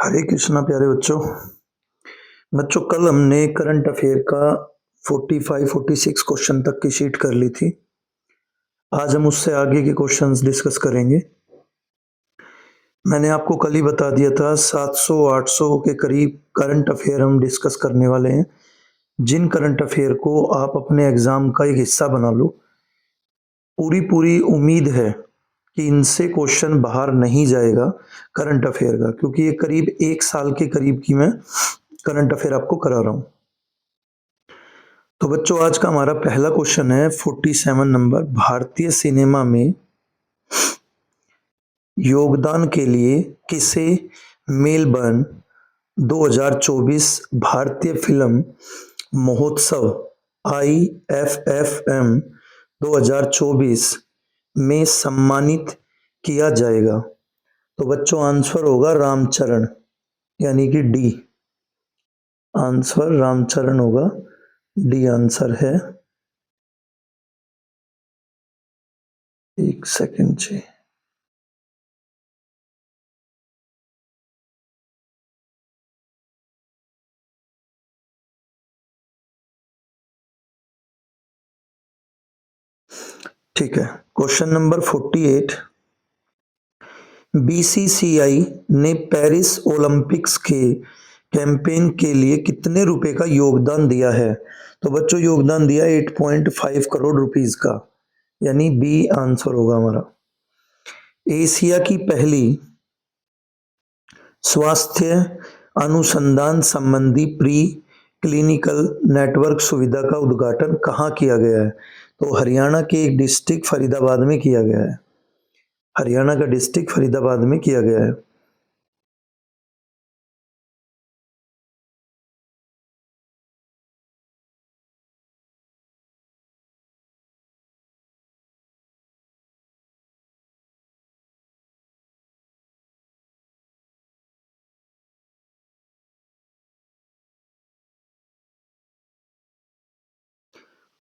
हरे कृष्णा प्यारे बच्चों। बच्चों कल हमने करंट अफेयर का 45-46 क्वेश्चन तक की शीट कर ली थी। आज हम उससे आगे के क्वेश्चंस डिस्कस करेंगे। मैंने आपको कल ही बता दिया था 700-800 के करीब करंट अफेयर हम डिस्कस करने वाले हैं, जिन करंट अफेयर को आप अपने एग्जाम का एक हिस्सा बना लो। पूरी उम्मीद है कि इनसे क्वेश्चन बाहर नहीं जाएगा करंट अफेयर का, क्योंकि ये करीब 1 साल के करीब की मैं करंट अफेयर आपको करा रहा हूं। तो बच्चों आज का हमारा पहला क्वेश्चन है 47 नंबर। भारतीय सिनेमा में योगदान के लिए किसे मेलबर्न 2024 भारतीय फिल्म महोत्सव IFFM 2024 में सम्मानित किया जाएगा? तो बच्चों आंसर होगा रामचरण, यानी कि डी। आंसर रामचरण होगा, डी आंसर है। एक सेकंड जी। ठीक है, क्वेश्चन नंबर 48। BCCI ने पेरिस ओलंपिक्स के कैंपेन के लिए कितने रुपए का योगदान दिया है? तो बच्चों योगदान दिया 8.5 करोड़ रुपीस का, यानी बी आंसर होगा हमारा। एशिया की पहली स्वास्थ्य अनुसंधान संबंधी प्री क्लिनिकल नेटवर्क सुविधा का उद्घाटन कहाँ किया गया है? तो हरियाणा के एक डिस्ट्रिक्ट फरीदाबाद में किया गया है। हरियाणा का डिस्ट्रिक्ट फरीदाबाद में किया गया है।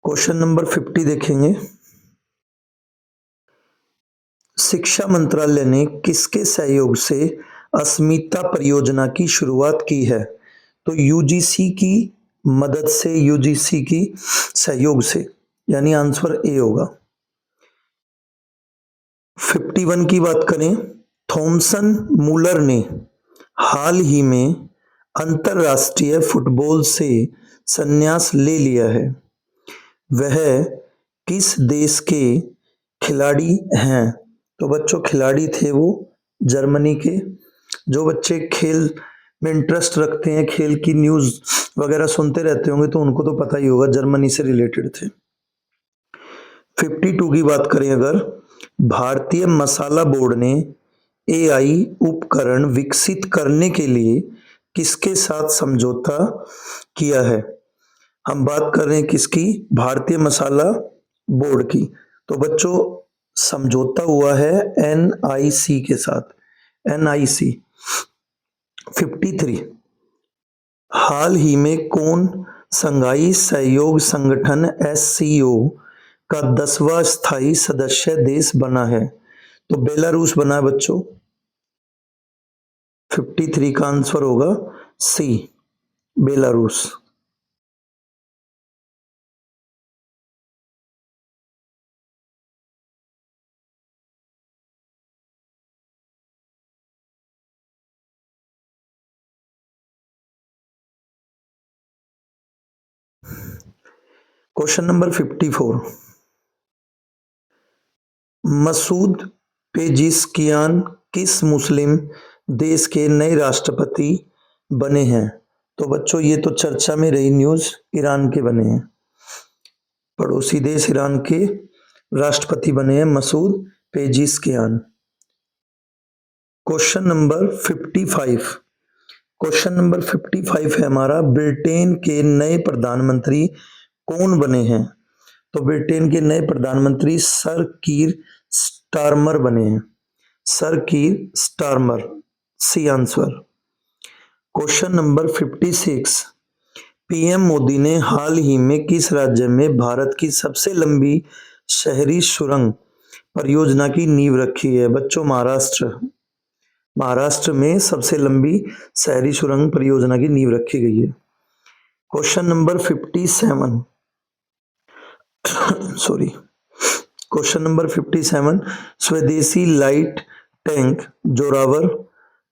क्वेश्चन नंबर 50 देखेंगे। शिक्षा मंत्रालय ने किसके सहयोग से अस्मिता परियोजना की शुरुआत की है? तो यूजीसी की मदद से, यूजीसी की सहयोग से, यानी आंसर ए होगा। 51 की बात करें, थॉमसन मूलर ने हाल ही में अंतरराष्ट्रीय फुटबॉल से संन्यास ले लिया है। वह किस देश के खिलाड़ी हैं? तो बच्चों खिलाड़ी थे वो जर्मनी के। जो बच्चे खेल में इंटरेस्ट रखते हैं, खेल की न्यूज वगैरह सुनते रहते होंगे, तो उनको तो पता ही होगा, जर्मनी से रिलेटेड थे। 52 की बात करें अगर, भारतीय मसाला बोर्ड ने AI उपकरण विकसित करने के लिए किसके साथ समझौता किया है? हम बात कर रहे हैं किसकी? भारतीय मसाला बोर्ड की। तो बच्चों समझौता हुआ है NIC के साथ, NIC। 53, हाल ही में कौन संघाई सहयोग संगठन SCO का 10वां स्थायी सदस्य देश बना है? तो बेलारूस बना है बच्चों। 53 का आंसर होगा सी, बेलारूस। Question number 54। मसूद पेजिशकियान किस मुस्लिम देश के नए राष्ट्रपति बने हैं? तो बच्चों ये तो चर्चा में रही न्यूज, ईरान के बने हैं। पड़ोसी देश ईरान के राष्ट्रपति बने हैं Masoud Pezeshkian. Question number 55। Question number 55 है हमारा, ब्रिटेन के नए प्रधानमंत्री कौन बने हैं? तो ब्रिटेन के नए प्रधानमंत्री सर कीर स्टारमर बने हैं। Sir Keir Starmer, C answer. Question number 56। PM Modi ने हाल ही में किस राज्य में भारत की सबसे लंबी शहरी सुरंग परियोजना की नींव रखी है? बच्चों महाराष्ट्र। महाराष्ट्र में सबसे लंबी शहरी सुरंग परियोजना की नींव रखी गई है। Question number 57 sorry question number 57 स्वदेशी लाइट टैंक जोरावर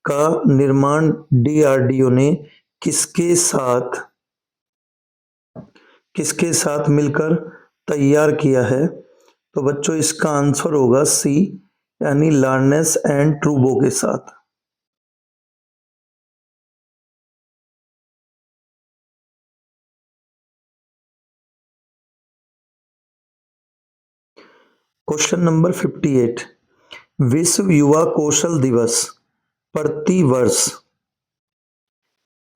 का निर्माण डीआरडीओ ने किसके साथ मिलकर तैयार किया है? तो बच्चों इसका आंसर होगा सी, यानी लार्नेस एंड ट्रूबो के साथ। क्वेश्चन नंबर 58 विश्व युवा कौशल दिवस प्रति वर्ष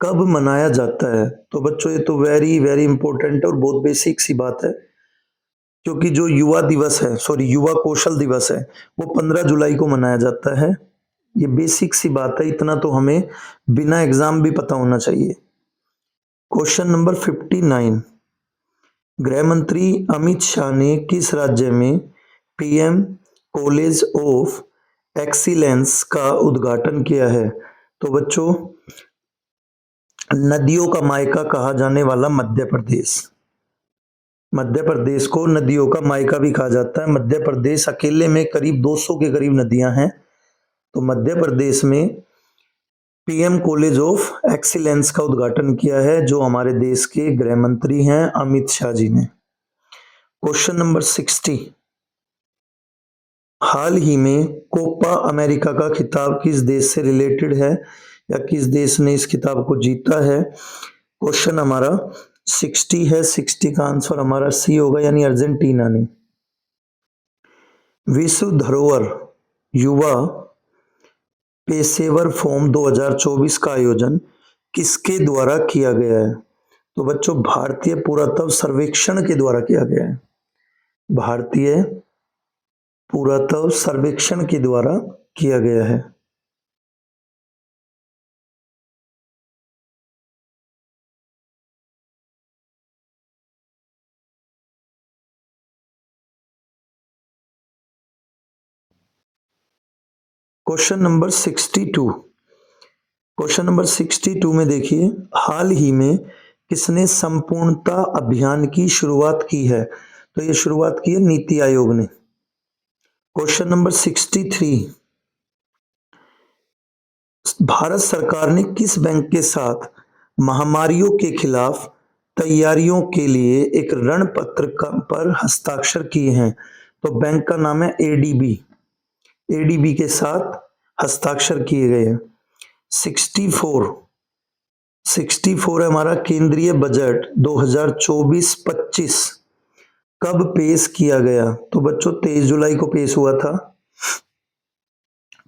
कब मनाया जाता है? तो बच्चों ये तो वेरी वेरी इंपॉर्टेंट और बहुत बेसिक सी बात है, क्योंकि जो युवा कौशल दिवस है वो 15 जुलाई को मनाया जाता है। ये बेसिक सी बात है, इतना तो हमें बिना एग्जाम भी पता होना चाहिए। क्वेश्चन नंबर 59 गृह मंत्री अमित शाह ने किस राज्य में पीएम कॉलेज ऑफ एक्सीलेंस का उद्घाटन किया है? तो बच्चों नदियों का मायका कहा जाने वाला मध्य प्रदेश को नदियों का मायका भी कहा जाता है। मध्य प्रदेश अकेले में करीब 200 के करीब नदियां हैं। तो मध्य प्रदेश में पीएम कॉलेज ऑफ एक्सीलेंस का उद्घाटन किया है, जो हमारे देश के गृह मंत्री हैं अमित शाह जी ने। क्वेश्चन नंबर 60 हाल ही में कोपा अमेरिका का खिताब किस देश से रिलेटेड है, या किस देश ने इस खिताब को जीता है? क्वेश्चन हमारा 60 है। 60 का आंसर हमारा सी होगा, यानी अर्जेंटीना ने। विश्व धरोहर युवा पेशेवर फोरम 2024 का आयोजन किसके द्वारा किया गया है? तो बच्चों भारतीय पुरातत्व सर्वेक्षण के द्वारा किया गया है। भारतीय पुरातत्व सर्वेक्षण के द्वारा किया गया है। क्वेश्चन नंबर 62 में देखिए, हाल ही में किसने संपूर्णता अभियान की शुरुआत की है? तो ये शुरुआत की है नीति आयोग ने। क्वेश्चन नंबर 63 भारत सरकार ने किस बैंक के साथ महामारियों के खिलाफ तैयारियों के लिए एक रणपत्र पर हस्ताक्षर किए हैं? तो बैंक का नाम है एडीबी के साथ हस्ताक्षर किए गए हैं। 64 है हमारा केंद्रीय बजट 2024-25 कब पेश किया गया? तो बच्चों 23 जुलाई को पेश हुआ था।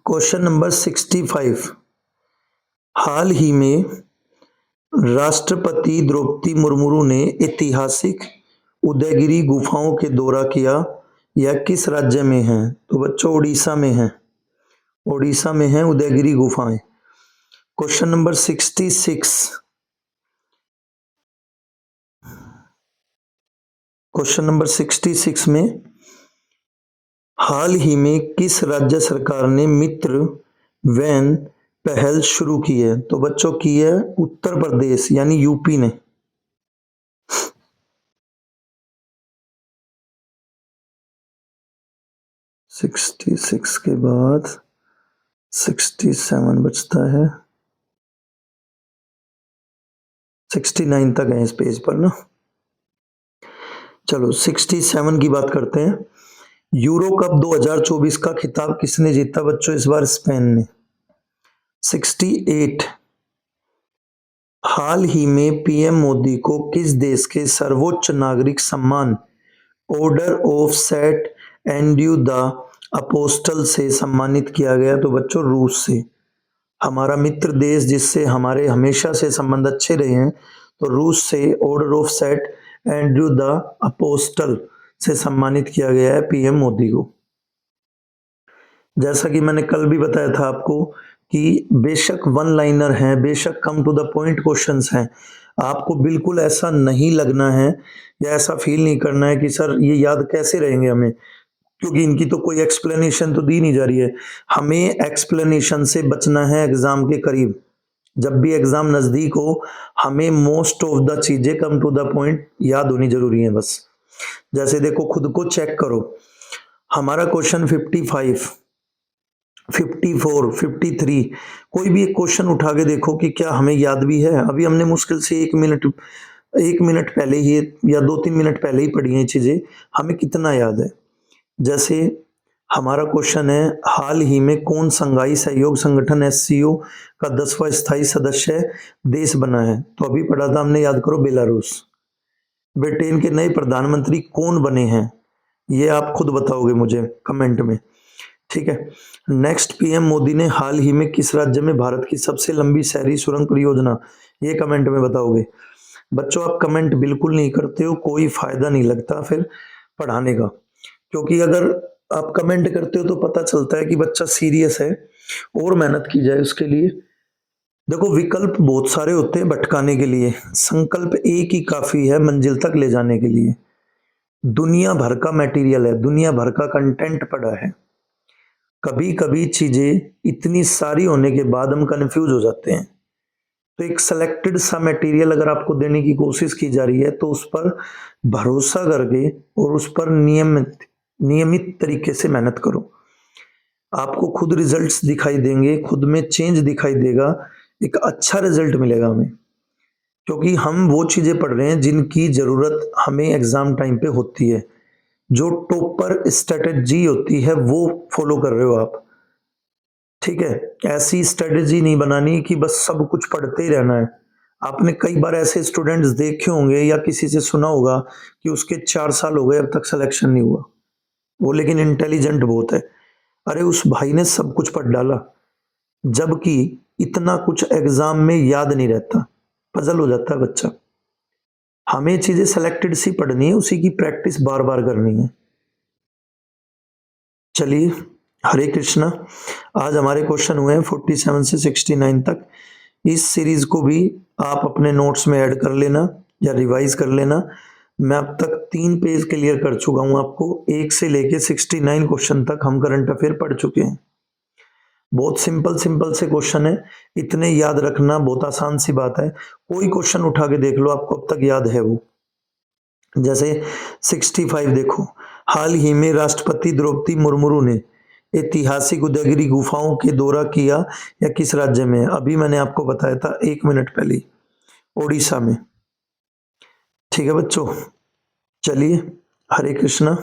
क्वेश्चन नंबर 65 हाल ही में राष्ट्रपति द्रौपदी मुर्मू ने ऐतिहासिक उदयगिरी गुफाओं के दौरा किया, यह किस राज्य में है? तो बच्चों उड़ीसा में है उदयगिरी गुफाएं। क्वेश्चन नंबर 66 में हाल ही में किस राज्य सरकार ने मित्र वैन पहल शुरू की है? तो बच्चों की है उत्तर प्रदेश, यानी यूपी ने। सिक्सटी सिक्स के बाद 67 बचता है, 69 तक है इस पेज पर ना। चलो 67 की बात करते हैं। यूरो कप 2024 का खिताब किसने जीता? बच्चों इस बार स्पेन ने। 68 हाल ही में पीएम मोदी को किस देश के सर्वोच्च नागरिक सम्मान Order of Saint Andrew the Apostle से सम्मानित किया गया? तो बच्चों रूस से। हमारा मित्र देश जिससे हमारे हमेशा से संबंध अच्छे रहे हैं, तो रूस से Order of Saint Andrew the Apostle से सम्मानित किया गया है पीएम मोदी को। जैसा कि मैंने कल भी बताया था आपको कि बेशक वन लाइनर हैं, बेशक come to the point questions हैं, आपको बिल्कुल ऐसा नहीं लगना है या ऐसा फील नहीं करना है कि सर ये याद कैसे रहेंगे हमें। क्योंकि इनकी तो कोई एक्सप्लेनेशन तो दी नहीं जा रही है। हमें एक्सप्लेनेशन से बचना है एग्जाम के करीब। जब भी एग्जाम नजदीक हो, हमें मोस्ट ऑफ द चीजें कम टू द पॉइंट याद होनी जरूरी है बस। जैसे देखो, खुद को चेक करो, हमारा क्वेश्चन 55, 54, 53, कोई भी एक क्वेश्चन उठा के देखो कि क्या हमें याद भी है। अभी हमने मुश्किल से 1 मिनट पहले ही या 2-3 मिनट पहले ही पढ़ी हैं चीजें, हमें कितना याद है। जैसे हमारा क्वेश्चन है, हाल ही में कौन संघाई सहयोग संगठन एससीओ का 10वां स्थायी सदस्य देश बना है? तो अभी पढ़ा था हमने, याद करो, बेलारूस। ब्रिटेन के नए प्रधानमंत्री कौन बने हैं? ये आप खुद बताओगे मुझे कमेंट में, ठीक है। नेक्स्ट, पीएम मोदी ने हाल ही में किस राज्य में भारत की सबसे लंबी शहरी सुरंग परियोजना, ये कमेंट में बताओगे। बच्चों, आप कमेंट बिल्कुल नहीं करते हो, कोई फायदा नहीं लगता फिर पढ़ाने का, क्योंकि अगर आप कमेंट करते हो तो पता चलता है कि बच्चा सीरियस है। और मेहनत की जाए उसके लिए। देखो, विकल्प बहुत सारे होते हैं भटकाने के लिए, संकल्प एक ही काफी है मंजिल तक ले जाने के लिए। दुनिया भर का मटेरियल है, दुनिया भर का कंटेंट पड़ा है। कभी कभी चीजें इतनी सारी होने के बाद हम कंफ्यूज हो जाते हैं। तो एक सिलेक्टेड सा मटेरियल अगर आपको देने की कोशिश की जा रही है तो उस पर भरोसा करके और उस पर नियमित तरीके से मेहनत करो। आपको खुद रिजल्ट्स दिखाई देंगे, खुद में चेंज दिखाई देगा, एक अच्छा रिजल्ट मिलेगा हमें। क्योंकि हम वो चीजें पढ़ रहे हैं जिनकी जरूरत हमें एग्जाम टाइम पे होती है। जो टॉपर स्ट्रेटेजी होती है वो फॉलो कर रहे हो आप, ठीक है। ऐसी स्ट्रेटेजी नहीं बनानी कि बस सब कुछ पढ़ते ही रहना है। आपने कई बार ऐसे स्टूडेंट्स देखे होंगे या किसी से सुना होगा कि उसके 4 साल हो गए अब तक सिलेक्शन नहीं हुआ, वो लेकिन इंटेलिजेंट बहुत है। अरे, उस भाई ने सब कुछ पढ़ डाला, जबकि इतना कुछ एग्जाम में याद नहीं रहता, पजल हो जाता है बच्चा। हमें चीजें सिलेक्टेड सी पढ़नी है, उसी की प्रैक्टिस बार बार करनी है। चलिए, हरे कृष्णा। आज हमारे क्वेश्चन हुए हैं 47 से 69 तक। इस सीरीज को भी आप अपने नोट्स में ऐड कर लेना या रिवाइज कर लेना। मैं अब तक 3 पेज क्लियर कर चुका हूं आपको। 1 से लेके 69 क्वेश्चन तक हम करंट अफेयर पढ़ चुके हैं। बहुत सिंपल सिंपल से क्वेश्चन है, इतने याद रखना बहुत आसान सी बात है। कोई क्वेश्चन उठा के देख लो, आपको अब तक याद है वो। जैसे 65 देखो, हाल ही में राष्ट्रपति द्रौपदी मुर्मू ने ऐतिहासिक उदयगिरी गुफाओं के दौरा किया या किस राज्य में? अभी मैंने आपको बताया था 1 मिनट पहले, ओडिशा में। ठीक है बच्चों, चलिए, हरे कृष्णा।